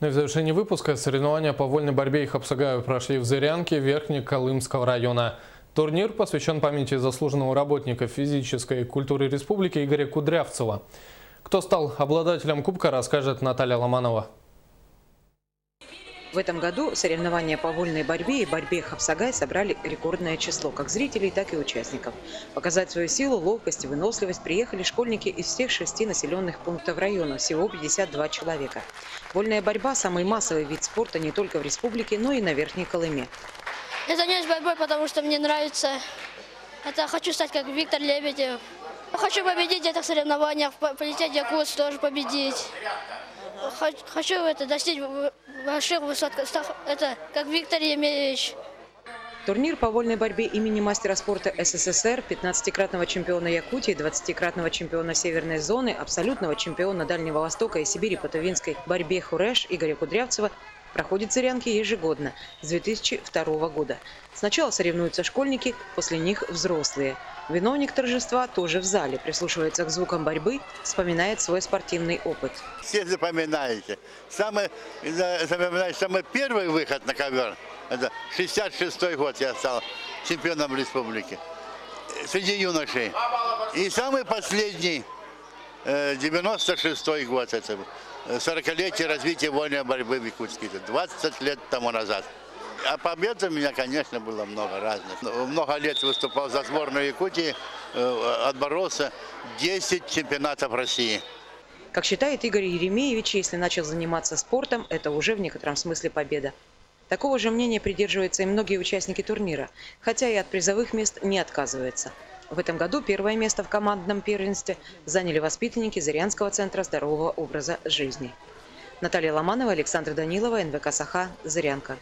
Ну и в завершении выпуска соревнования по вольной борьбе и хапсагаю прошли в Зырянке Верхнеколымского района. Турнир посвящен памяти заслуженного работника физической культуры республики Игоря Кудрявцева. Кто стал обладателем кубка, расскажет Наталья Ломанова. В этом году соревнования по вольной борьбе и борьбе хапсагай собрали рекордное число как зрителей, так и участников. Показать свою силу, ловкость и выносливость приехали школьники из всех 6 населенных пунктов района, всего 52 человека. Вольная борьба – самый массовый вид спорта не только в республике, но и на Верхней Колыме. Я занимаюсь борьбой, потому что мне нравится. Хочу стать как Виктор Лебедев. Хочу победить в этих соревнованиях, полететь в Якутск, тоже победить. Хочу достичь больших высот, как Виктор Емельевич. Турнир по вольной борьбе имени мастера спорта СССР, 15-кратного чемпиона Якутии, 20-кратного чемпиона Северной зоны, абсолютного чемпиона Дальнего Востока и Сибири по тувинской борьбе Хурэш Игоря Кудрявцева проходит в Зырянке ежегодно с 2002 года. Сначала соревнуются школьники, после них взрослые. Виновник торжества тоже в зале, прислушивается к звукам борьбы, вспоминает свой спортивный опыт. Все запоминаете. Самый первый выход на ковер, это 66-й год я стал чемпионом республики среди юношей. И самый последний, 96-й год, это 40-летие развития вольной борьбы в Якутске, 20 лет тому назад. А побед у меня, конечно, было много разных. Много лет выступал за сборную Якутии, отборолся 10 чемпионатов России. Как считает Игорь Еремеевич, если начал заниматься спортом, это уже в некотором смысле победа. Такого же мнения придерживаются и многие участники турнира, хотя и от призовых мест не отказываются. В этом году первое место в командном первенстве заняли воспитанники Зырянского центра здорового образа жизни. Наталья Ломанова, Александр Данилова, НВК «Саха», Зырянка.